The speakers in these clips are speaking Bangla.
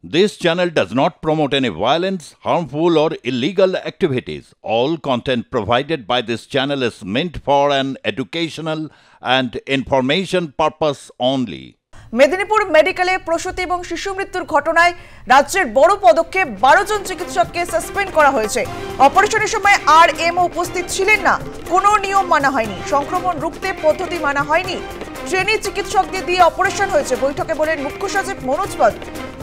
This channel does not promote any violence, harmful, or illegal activities. All content provided by this channel is meant for an educational and information purpose only. Medinipur মেডিকেলে প্রসূতি এবং শিশু মৃত্যুর ঘটনায় রাজ্যের বড় পদক্ষেপ 12 জন চিকিৎসককে সাসপেন্ড করা হয়েছে। অপারেশনের সময় আরএমও উপস্থিত ছিলেন না, কোনো নিয়ম মানা হয়নি, সংক্রমণ রুখতে পদ্ধতি মানা হয়নি, ট্রেনি চিকিৎসকদের দিয়ে অপারেশন হয়েছে। বৈঠকে বলেন মুখ্য সচিব মনোজ পাল,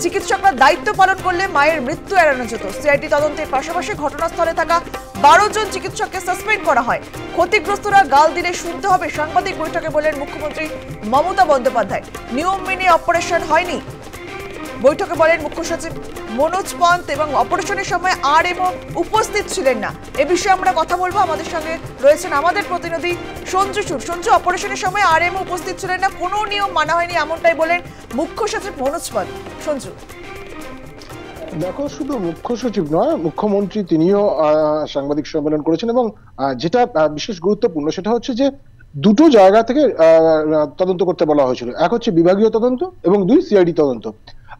চিকিৎসকরা দায়িত্ব পালন করলে মায়ের মৃত্যু এড়ানো যেত। সিআইডি তদন্তের পাশাপাশি ঘটনাস্থলে থাকা 12 জন চিকিৎসককে সাসপেন্ড করা হয়। ক্ষতিগ্রস্তরা গাল দিলে শুনতে হবে। সাংবাদিক বৈঠকে বলেন মুখ্যমন্ত্রী মমতা বন্দ্যোপাধ্যায়, নিয়ম মেনে অপারেশন হয়নি। বৈঠকে বলেন মুখ্য সচিব মনোজ পন্ত এবং অপারেশনের সময় আরএমও উপস্থিত ছিলেন না। এ বিষয়ে আমরা কথা বলবো। আমাদের সঙ্গে রয়েছেন আমাদের প্রতিনিধি সঞ্জু সুর। সঞ্জু, অপারেশনের সময় আরএমও উপস্থিত ছিলেন না, কোনো নিয়ম মানা হয়নি, এমনটাই বলেন মুখ্য সচিব মনোজ পন্ত। সঞ্জু, দেখো, শুধু মুখ্য সচিব নয়, মুখ্যমন্ত্রী তিনিও সাংবাদিক সম্মেলন করেছেন এবং যেটা বিশেষ গুরুত্বপূর্ণ সেটা হচ্ছে যে দুটো জায়গা থেকে তদন্ত করতে বলা হয়েছিল। এক হচ্ছে বিভাগীয় তদন্ত এবং দুই সিআইডি তদন্ত।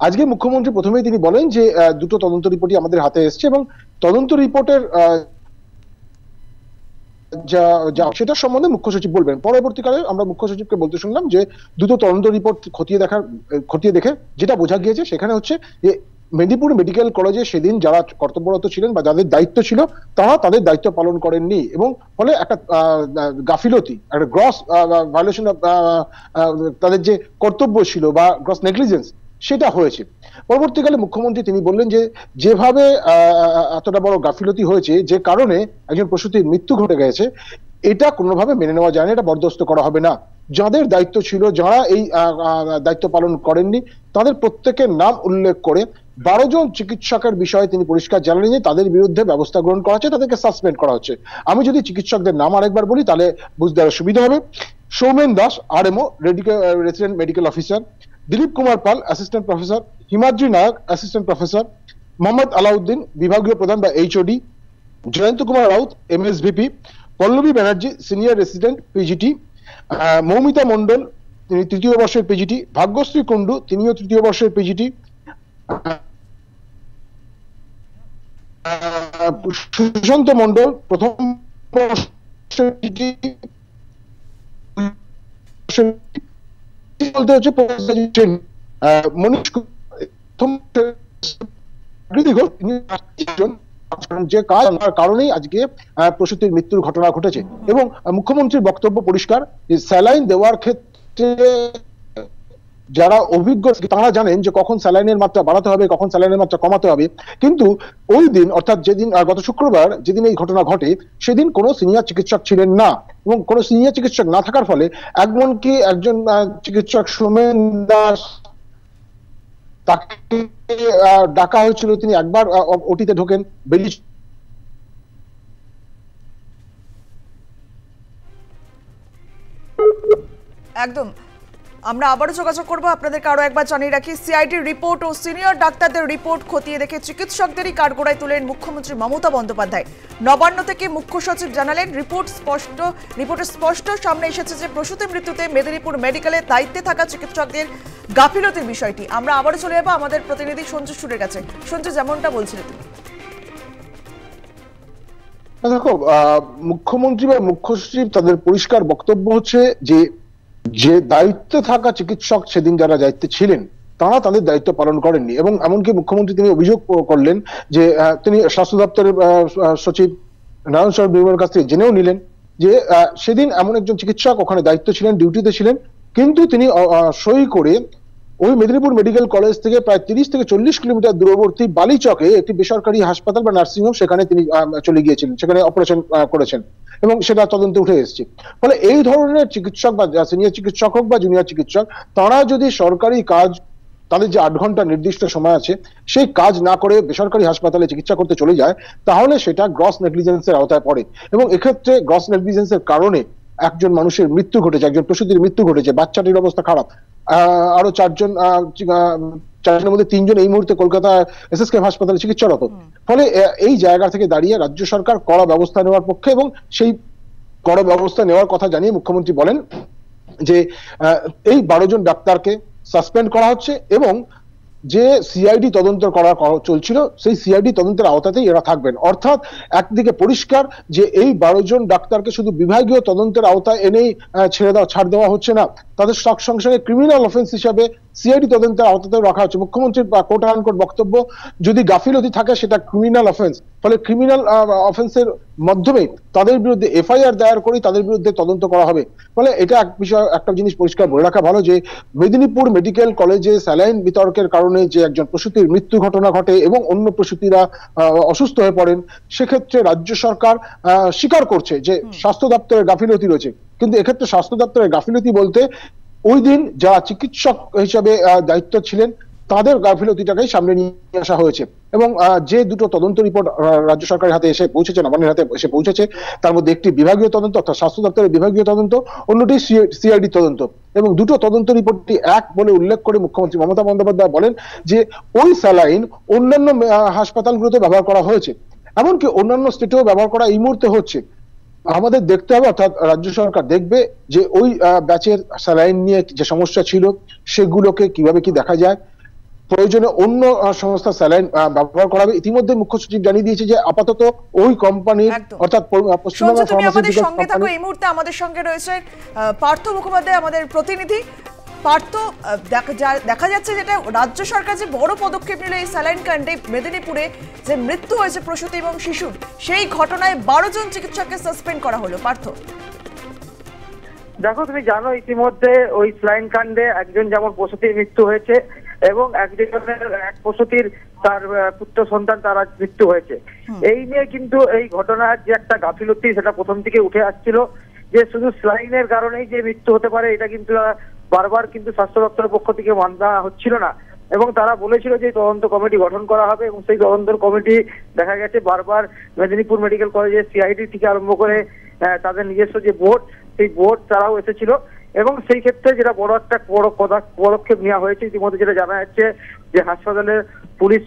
আজকে মুখ্যমন্ত্রী প্রথমেই তিনি বলেন যে দুটো তদন্ত রিপোর্টই আমাদের হাতে এসছে এবং তদন্ত রিপোর্টের সেটা সম্বন্ধে মুখ্য সচিব বলবেন। পরবর্তীকালে আমরা মুখ্য সচিবকে বলতে শুনলাম যে দুটো তদন্ত রিপোর্ট খতিয়ে দেখে যেটা বোঝা গিয়েছে সেখানে হচ্ছে যে মেদিনীপুর মেডিকেল কলেজে সেদিন যারা কর্তব্যরত ছিলেন বা যাদের দায়িত্ব ছিল তারা তাদের দায়িত্ব পালন করেননি এবং ফলে একটা গাফিলতি, একটা গ্রস ভায়োলেশন অফ তাদের যে কর্তব্য ছিল বা গ্রস নেগলিজেন্স সেটা হয়েছে। পরবর্তীকালে মুখ্যমন্ত্রী তিনি বললেন যে যেভাবে এতটা বড় গাফিলতি হয়েছে, যে কারণে একজন প্রসূতির মৃত্যু ঘটে গেছে, এটা কোনোভাবে মেনে নেওয়া যায় না, এটা বরদাস্ত করা হবে না। যাদের দায়িত্ব ছিল, যারা এই দায়িত্ব পালন করেননি, তাদের প্রত্যেকের নাম উল্লেখ করে 12 জন চিকিৎসকের বিষয়ে তিনি পরিষ্কার জানালেন যে তাদের বিরুদ্ধে ব্যবস্থা গ্রহণ করা হচ্ছে, তাদেরকে সাসপেন্ড করা হচ্ছে। আমি যদি চিকিৎসকদের নাম আরেকবার বলি তাহলে বুঝতে আরো সুবিধা হবে। Soumen Das RMO, resident medical officer; Dilip Kumar Pal, assistant professor; Himadri Nayak, assistant professor; Mohammad Alauddin, বিভাগীয় প্রধান বা HOD; Jayanta Kumar Raut, MSVP; Pallavi Banerjee, senior resident PGT; Moumita Mondal, তিনি 3য় বর্ষের পিজিটি; ভাগ্যশ্রী কুন্ডু, তিনিও 3য় বর্ষের পিজিটি; সুশান্ত মন্ডল, প্রথম বর্ষের পিজিটি। বলতে হচ্ছে মনীষ যে কারণেই আজকে প্রসূতির মৃত্যুর ঘটনা ঘটেছে এবং মুখ্যমন্ত্রীর বক্তব্য পরিষ্কার, স্যালাইন দেওয়ার ক্ষেত্রে যারা অভিজ্ঞ তারা জানেন যে কখন স্যালাইনের মাত্রা বাড়াতে হবে, কখন স্যালাইনের মাত্রা কমাতে হবে। কিন্তু ওই দিন, অর্থাৎ যেদিন গত শুক্রবার যেদিন এই ঘটনা ঘটে, সেদিন কোনো সিনিয়র চিকিৎসক ছিলেন না এবং কোনো সিনিয়র চিকিৎসক না থাকার ফলে এমনকি একজন চিকিৎসক সৌমেন দাস, তাকে ডাকা হয়েছিল, তিনি একবার ওটিতে ঢোকেন, বেরিয়ে একদম আমরা আবারও যোগাযোগ করবো। আপনাদেরকে আরো একবার জানিয়ে রাখি, সিআইডির রিপোর্ট ও সিনিয়র ডাক্তারদের রিপোর্ট খতিয়ে দেখে চিকিৎসকদেরই কাঠগড়ায় তুলেন মুখ্যমন্ত্রী মমতা বন্দ্যোপাধ্যায়। নবান্ন থেকে মুখ্য সচিব জানালেন রিপোর্টে স্পষ্ট সামনে এসেছে যে প্রসূতি মৃত্যুতে মেদিনীপুর মেডিকেলে দায়িত্বে থাকা চিকিৎসকদের গাফিলতির বিষয়টি। আমরা আবারও চলে যাবো আমাদের প্রতিনিধি সঞ্জু সুরের কাছে। সঞ্জু, যেমনটা বলছিলে তুমি। দেখো, মুখ্যমন্ত্রী বা মুখ্য সচিব তাদের পরিষ্কার বক্তব্য হচ্ছে যে দায়িত্বে থাকা চিকিৎসক সেদিন যারা দায়িত্বে ছিলেন তারা তাদের দায়িত্ব পালন করেননি এবং এমনকি মুখ্যমন্ত্রী তিনি অভিযোগ করলেন যে তিনি স্বাস্থ্য দপ্তরের সচিব নারায়ণ স্বরূপ নির্মলের কাছ থেকে জেনেও নিলেন যে সেদিন এমন একজন চিকিৎসক ওখানে দায়িত্ব ছিলেন, ডিউটিতে ছিলেন, কিন্তু তিনি সই করে ওই মেদিনীপুর মেডিকেল কলেজ থেকে প্রায় 30 থেকে 40 কিলোমিটার দূরবর্তী বালিচকে একটি বেসরকারি হাসপাতাল বা নার্সিংহোম, সেখানে তিনি চলে গিয়েছিলেন, সেখানে অপারেশন করেছেন এবং সেটা তদন্তে উঠে এসেছে। ফলে এই ধরনের চিকিৎসক বা সিনিয়র চিকিৎসক হোক বা জুনিয়র চিকিৎসক, তারা যদি সরকারি কাজ, তাদের যে 8 ঘন্টা নির্দিষ্ট সময় আছে, সেই কাজ না করে বেসরকারি হাসপাতালে চিকিৎসা করতে চলে যায়, তাহলে সেটা গ্রস নেগলিজেন্সের আওতায় পড়ে এবং এক্ষেত্রে গ্রস নেগলিজেন্সের কারণে একজন মানুষের মৃত্যু ঘটেছে, একজন প্রসূতির মৃত্যু ঘটেছে, বাচ্চাটির অবস্থা খারাপ। আরো 4জনের মধ্যে 3 জন এই মুহূর্তে কলকাতা এসএসকে হাসপাতালে চিকিৎসারত। ফলে এই জায়গা থেকে দাঁড়িয়ে রাজ্য সরকার কড়া ব্যবস্থা নেওয়ার পক্ষে এবং সেই কড়া ব্যবস্থা নেওয়ার কথা জানিয়ে মুখ্যমন্ত্রী বলেন যে এই 12 জন ডাক্তারকে সাসপেন্ড করা হচ্ছে এবং যে সিআইডি তদন্ত চলছিল, সেই সিআইডি তদন্তের আওতাতেই এরা থাকবেন। অর্থাৎ একদিকে পরিষ্কার যে এই 12 জন ডাক্তারকে শুধু বিভাগীয় তদন্তের আওতায় এনেই ছাড় দেওয়া হচ্ছে না, তাদের সঙ্গে ক্রিমিনাল অফেন্স হিসাবে সিআইডি তদন্তের আওতাতে রাখা হচ্ছে। মুখ্যমন্ত্রীর কোট আনকোট বক্তব্য, যদি গাফিলতি থাকে সেটা ক্রিমিনাল অফেন্স, ফলে ক্রিমিনাল অফেন্সের মাধ্যমে তাদের বিরুদ্ধে এফআইআর দায়ের করে তাদের বিরুদ্ধে তদন্ত করা হবে। ফলে এটা এক বিষয়, একটা জিনিস পরিষ্কার বলে রাখা ভালো যে মেদিনীপুর মেডিকেল কলেজে স্যালাইন বিতর্কের কারণে যে একজন প্রসূতির মৃত্যু ঘটনা ঘটে এবং অন্য প্রসূতিরা অসুস্থ হয়ে পড়েন, সেক্ষেত্রে রাজ্য সরকার স্বীকার করছে যে স্বাস্থ্য দপ্তরের গাফিলতি রয়েছে। কিন্তু এক্ষেত্রে স্বাস্থ্য দপ্তরের গাফিলতি বলতে ওই দিন যারা চিকিৎসক হিসাবে দায়িত্ব ছিলেন তাদের গাফিলতিটাকেই সামনে নিয়ে আসা হয়েছে। এবং যে দুটো তদন্ত রিপোর্ট রাজ্য সরকারের হাতে এসে পৌঁছেছে, নবান্নের হাতে এসে পৌঁছেছে, তার মধ্যে একটি বিভাগীয় তদন্ত অর্থাৎ স্বাস্থ্য দপ্তরের বিভাগীয় তদন্ত, অন্যটি সিআইডি তদন্ত। এবং দুটো তদন্ত রিপোর্টটি এক বলে উল্লেখ করে মুখ্যমন্ত্রী মমতা বন্দ্যোপাধ্যায় বলেন যে ওই স্যালাইন অন্যান্য হাসপাতালগুলোতে ব্যবহার করা হয়েছে, এমনকি অন্যান্য স্টেটেও ব্যবহার করা এই মুহূর্তে হচ্ছে। আমাদের দেখতে হবে, অর্থাৎ রাজ্য সরকার দেখবে যে ওই ব্যাচের স্যালাইন নিয়ে যে সমস্যা ছিল সেগুলোকে কিভাবে কি দেখা যায়, প্রয়োজনে অন্য সংস্থা স্যালাইন ব্যবহার করা হবে। ইতিমধ্যে মুখ্য সচিব জানিয়ে দিয়েছে যে আপাতত ওই কোম্পানির অর্থাৎ পশ্চিমবঙ্গ ফার্মাসিউটিক্যালস সঙ্গে থাকো। এই মুহূর্তে আমাদের সঙ্গে রয়েছে পার্থ মুখোপাধ্যায়, আমাদের প্রতিনিধি। পার্থ, দেখা যাচ্ছে যেটা রাজ্য সরকার যে বড় পদক্ষেপ নিল এই স্যালাইন কাণ্ডে, মেদিনীপুরে যে মৃত্যু হয়েছে প্রসূতি এবং শিশুর, সেই ঘটনায় 12 জন চিকিৎসককে সাসপেন্ড করা হলো। পার্থ, দেখো তুমি জানো ইতিমধ্যে ওই স্যালাইন কাণ্ডে একজন যেমন প্রসূতির মৃত্যু হয়েছে এবং এক প্রসূতির তার পুত্র সন্তান তার মৃত্যু হয়েছে। এই নিয়ে কিন্তু এই ঘটনার যে একটা গাফিলতি সেটা প্রথম থেকে উঠে আসছিল, যে শুধু স্যালাইনের কারণেই যে মৃত্যু হতে পারে এটা কিন্তু বারবার কিন্তু স্বাস্থ্য দপ্তরের পক্ষ থেকে মানা হচ্ছিল না। এবং তারা বলেছিল যে তদন্ত কমিটি গঠন করা হবে, এবং সেই তদন্ত কমিটি দেখা গেছে বারবার মেদিনীপুর মেডিকেল কলেজের সিআইডি থেকে আরম্ভ করে তাদের নিজস্ব যে বোর্ড, সেই বোর্ড তারাও এসেছিল। এবং সেই ক্ষেত্রে যেটা বড় একটা পদক্ষেপ নেওয়া হয়েছে ইতিমধ্যে, যেটা জানা যাচ্ছে যে হাসপাতালের পুলিশ,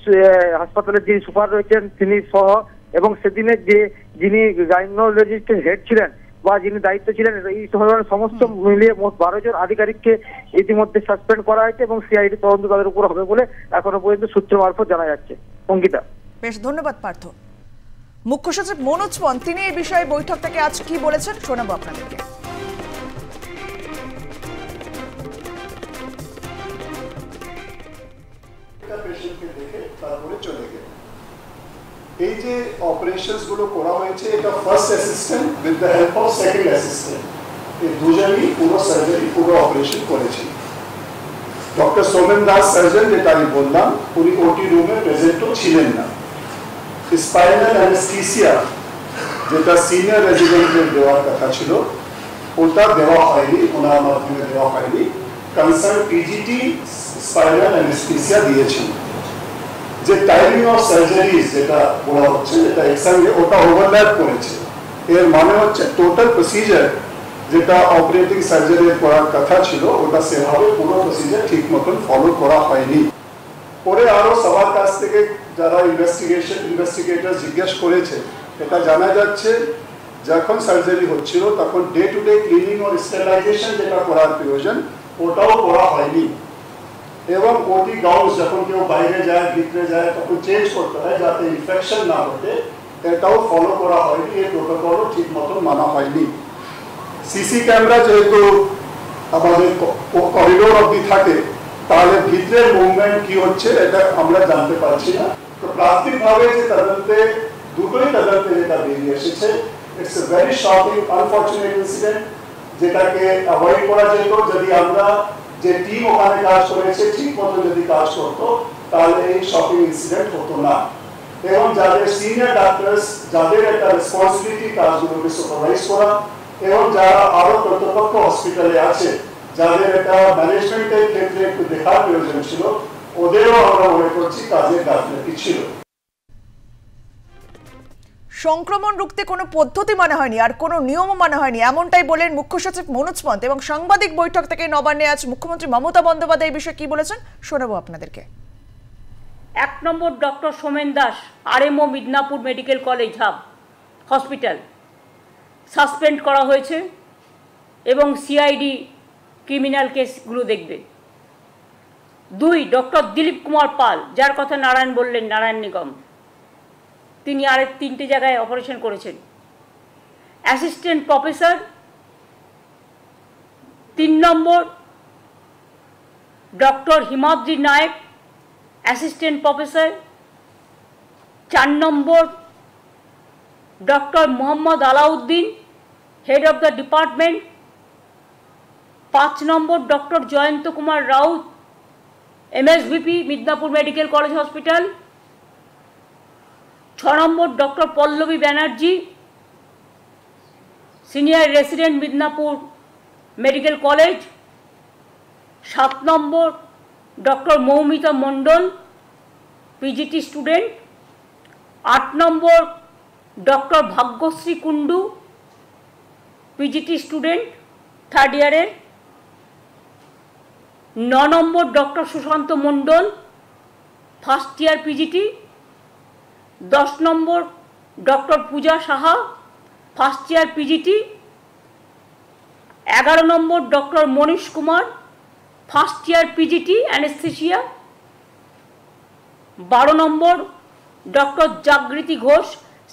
হাসপাতালের যিনি সুপার রয়েছেন তিনি সহ, এবং সেদিনের যিনি গাইনোলজিস্টের হেড ছিলেন বা যিনি দায়িত্ব ছিলেন, এই ধরনের সমস্ত মিলিয়ে মোট 12 জন আধিকারিককে ইতিমধ্যে সাসপেন্ড করা হয়েছে এবং সিআইডি তদন্ত তাদের উপর হবে বলে এখনো পর্যন্ত সূত্র মারফত জানা যাচ্ছে। অঙ্কিতা, বেশ ধন্যবাদ পার্থ। মুখ্য সচিব মনোজ পন তিনি এই বিষয়ে বৈঠক থেকে আজ কি বলেছেন শোনাবো আপনাদেরকে। এই যে অপারেশনস গুলো করা হয়েছে, এটা first assistant with the help of second assistant, এই দুজনই পুরো সার্জারি পুরো অপারেশন করেছে। ডক্টর সোমেন দাস সার্জন, যেটা আমি বললাম, উনি ওটি রুমে প্রেজেন্টও ছিলেন না। স্পাইনাল অ্যানেস্থেসিয়া যেটা সিনিয়র রেজিডেন্টের দেওয়ার কথা ছিল ওটা দেওয়া হয়নি, ওনার মাধ্যমে দেওয়া হয়নি। কনসার্ন পিজিটি স্পাইনাল অ্যানেস্থেসিয়া দিয়েছেন। যে টাইমিং অফ সার্জারিজ যেটা বলা হচ্ছে, যেটা একসঙ্গে ওটা ওভারল্যাপ করেছে। এর মানে হচ্ছে টোটাল প্রসিজার যেটা অপারেটিং সার্জারি করার কথা ছিল ওটা সেভাবে পুরো প্রসিজার ঠিক মতন ফলো করা হয়নি। পরে আরো সবার কাছ থেকে যারা ইনভেস্টিগেটর জিজ্ঞেস করেছে, এটা জানা যাচ্ছে যখন সার্জারি হচ্ছিল তখন day to day cleaning O sterilisation যেটা করার প্রয়োজন ওটাও করা হয়নি। এবং ওটি গাউন্স যখন কেউ বাইরে যায় ভিতরে যায় তখন চেঞ্জ করতে হয় যাতে ইনফেকশন না ঘটে, এটাও ফলো করা হয়নি। এই প্রোটোকলও ঠিক মতন মানা হয়নি। সিসি ক্যামেরা যেহেতু আমাদের করিডোর অবধি থাকে, তাহলে ভিতরের মুভমেন্ট কি হচ্ছে এটা আমরা জানতে পারছি না। তো প্রাথমিকভাবে যে তদন্তে দুটোই তদন্তে যেটা বেরিয়ে এসেছে, it's a very shocking unfortunate incident, যেটাকে অ্যাভয়েড করা যেত যদি আমরা যে টিম ওখানে কাজ করেছে ঠিক মতো যদি কাজ করতো, তাহলে এই শকিং ইনসিডেন্ট হতো না। এবং যাদের সিনিয়র ডাক্তার্স, যাদের একটা রেসপন্সিবিলিটি কাজগুলোকে সুপারভাইজ করা, এবং যারা আরো কর্তৃপক্ষ হসপিটালে আছে যাদের একটা ম্যানেজমেন্টের ক্ষেত্রে একটু দেখার প্রয়োজন ছিল, ওদেরও আমরা মনে করছি কাজের গাফিলতি ছিল। সংক্রমণ রুখতে কোনো পদ্ধতি মানা হয়নি আর কোনো নিয়মও মানা হয়নি, এমনটাই বলেন মুখ্য সচিব মনোজ পন্ত। এবং সাংবাদিক বৈঠক থেকে নবান্নে আজ মুখ্যমন্ত্রী মমতা বন্দ্যোপাধ্যায় এই বিষয়ে কি বলেছেন শোনাবো আপনাদেরকে। 1 number doctor Somen Das, RMO Midnapore medical college hub hospital suspend করা হয়েছে এবং সিআইডি ক্রিমিনাল কেসগুলো দেখবে। 2 ডক্টর দিলীপ কুমার পাল, যার কথা নারায়ণ বললেন, নারায়ণ নিগম, তিনি আরেক 3টে জায়গায় অপারেশন করেছেন। Assistant professor 3 number doctor Himadri Nayak, assistant professor. 4 number doctor Mohammad Alauddin, head of the department. 5 number doctor Jayanta Kumar Raut, MSVP Midnapore medical college hospital. 6 number doctor Pallavi Banerjee, senior resident Midnapore medical college. 7 number doctor Moumita Mondal, PGT student. 8 number doctor Bhagyashree Kundu, PGT student 3rd ইয়ারের। 9 number doctor Sushanta Mondal, 1st year PGT। 10 number doctor পূজা সাহা, 1st ইয়ার PGT। 11 নম্বর doctor Manish Kumar, 1st year PGT anaesthesia. 12 নম্বর ডক্টর জাগৃতি ঘোষ,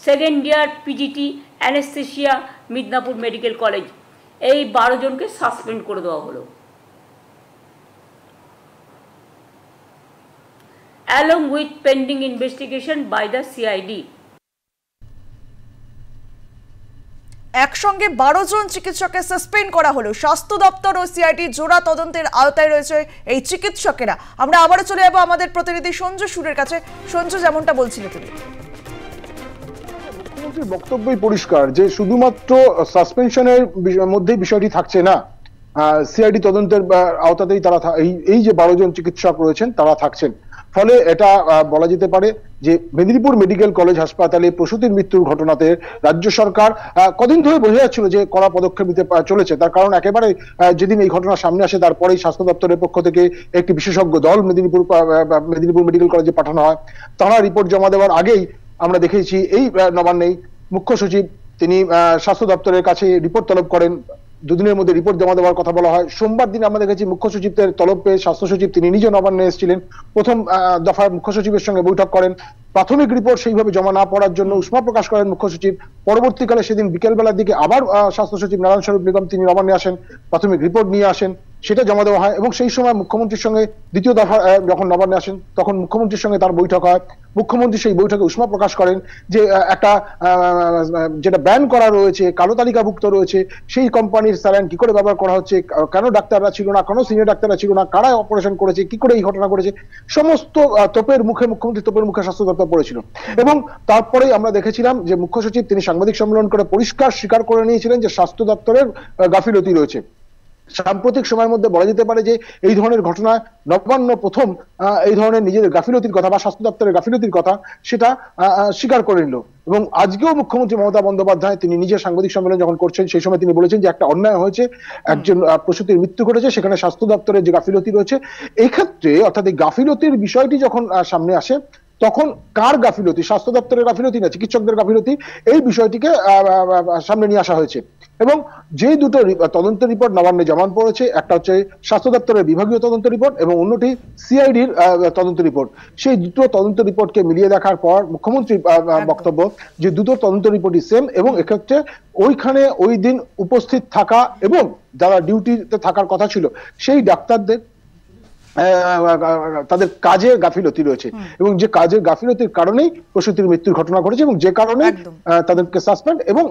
2nd ইয়ার PGT anaesthesia Midnapore medical college. এই 12 জনকে সাসপেন্ড করে দেওয়া হলো, along with pending investigation by the CID. একসঙ্গে 12 জন চিকিৎসককে সাসপেন্ড করা হলো। স্বাস্থ্য দপ্তর ও সিআইডি জোড়া তদন্তের আওতায় রয়েছে এই চিকিৎসকেরা। আমরা আবারও চলে যাব আমাদের প্রতিনিধি সঞ্জু সুরের কাছে। সঞ্জু, যেমনটা বলছিলে তুমি, মুখ্যমন্ত্রীর বক্তব্যই পরিষ্কার যে শুধুমাত্র সাসপেনশনের মধ্যেই বিষয়টি থাকছে না, সিআইডি তদন্তের আওতাতেই তারা এই যে 12 জন চিকিৎসক রয়েছেন তারা থাকছেন। ফলে এটা বলা যেতে পারে যে মেদিনীপুর মেডিকেল কলেজ হাসপাতালে প্রসূতির মৃত্যুর ঘটনাতে রাজ্য সরকার কদিন ধরে বোঝা যাচ্ছিল যে কড়া পদক্ষেপ নিতে চলেছে। তার কারণ একেবারে যেদিন এই ঘটনা সামনে আসে তারপরেই স্বাস্থ্য দপ্তরের পক্ষ থেকে একটি বিশেষজ্ঞ দল মেদিনীপুর মেডিকেল কলেজে পাঠানো হয়। তারা রিপোর্ট জমা দেওয়ার আগেই আমরা দেখেছি এই নবান্নেই মুখ্য সচিব তিনি স্বাস্থ্য দপ্তরের কাছে রিপোর্ট তলব করেন। 2 দিনের মধ্যে রিপোর্ট জমা দেওয়ার কথা বলা হয়। সোমবার দিন আমরা দেখেছি মুখ্য সচিবের তলব পেয়ে স্বাস্থ্য সচিব তিনি নিজে নবান্নে এসেছিলেন। প্রথম দফায় মুখ্য সচিবের সঙ্গে বৈঠক করেন। প্রাথমিক রিপোর্ট সেইভাবে জমা না পড়ার জন্য উষ্মা প্রকাশ করেন মুখ্য সচিব। পরবর্তীকালে সেদিন বিকেলবেলার দিকে আবার স্বাস্থ্য সচিব নারায়ণ স্বরূপ নিগম তিনি নবান্নে আসেন, প্রাথমিক রিপোর্ট নিয়ে আসেন, সেটা জমা দেওয়া হয়। এবং সেই সময় মুখ্যমন্ত্রীর সঙ্গে দ্বিতীয় দফা যখন নবান্নে আসেন তখন মুখ্যমন্ত্রীর সঙ্গে তার বৈঠক হয়। মুখ্যমন্ত্রী সেই বৈঠকে উষ্মা প্রকাশ করেন যে একটা যেটা ব্যান করা রয়েছে, কালো তালিকাভুক্ত রয়েছে, সেই কোম্পানির স্যালাইন কি করে ব্যবহার করা হচ্ছে, কেন ডাক্তাররা ছিল না, কেন সিনিয়র ডাক্তাররা ছিল না, কারা অপারেশন করেছে, কি করে এই ঘটনা করেছে, সমস্ত তোপের মুখে মুখ্যমন্ত্রী তোপের মুখে স্বাস্থ্য দপ্তর পড়েছিল। এবং তারপরেই আমরা দেখেছিলাম যে মুখ্য সচিব তিনি সাংবাদিক সম্মেলন করে পরিষ্কার স্বীকার করে নিয়েছিলেন যে স্বাস্থ্য দপ্তরের গাফিলতি রয়েছে। সাম্প্রতিক সময়ের মধ্যে বলা যেতে পারে যে এই ধরনের ঘটনা নবান্ন প্রথম এই ধরনের নিজেদের গাফিলতির কথা বা স্বাস্থ্য দপ্তরের গাফিলতির কথা সেটা স্বীকার করে নিল। এবং আজকেও মুখ্যমন্ত্রী মমতা বন্দ্যোপাধ্যায় তিনি নিজের সাংবাদিক সম্মেলন যখন করছেন সেই সময় তিনি বলেছেন যে একটা অন্যায় হয়েছে, একজন প্রসূতির মৃত্যু ঘটেছে, সেখানে স্বাস্থ্য দপ্তরের যে গাফিলতি রয়েছে। এই ক্ষেত্রে অর্থাৎ এই গাফিলতির বিষয়টি যখন সামনে আসে তখন কার গাফিলতি, স্বাস্থ্য দপ্তরের গাফিলতি না চিকিৎসকদের গাফিলতি, এই বিষয়টিকে সামনে নিয়ে আসা হয়েছে। এবং যে দুটো তদন্ত রিপোর্ট নবান্নে জমা পড়েছে, একটা হচ্ছে স্বাস্থ্য দপ্তরের বিভাগীয় তদন্ত রিপোর্ট এবং অন্যটি সিআইডির তদন্ত রিপোর্ট। সেই দুটো তদন্ত রিপোর্টকে মিলিয়ে দেখার পর মুখ্যমন্ত্রীর বক্তব্য যে দুটো তদন্ত রিপোর্টই সেম এবং এক্ষেত্রে ওইখানে ওই দিন উপস্থিত থাকা এবং যারা ডিউটিতে থাকার কথা ছিল সেই ডাক্তারদের তাদের কাজের গাফিলতি রয়েছে এবং যে কাজের গাফিলতির কারণেই প্রসূতির মৃত্যুর ঘটনা ঘটেছে এবং যে কারণে তাদেরকে সাসপেন্ড এবং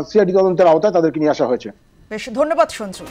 সিআইডি তদন্তের আওতায় তাদেরকে নিয়ে আসা হয়েছে। বেশ, ধন্যবাদ সঞ্জু।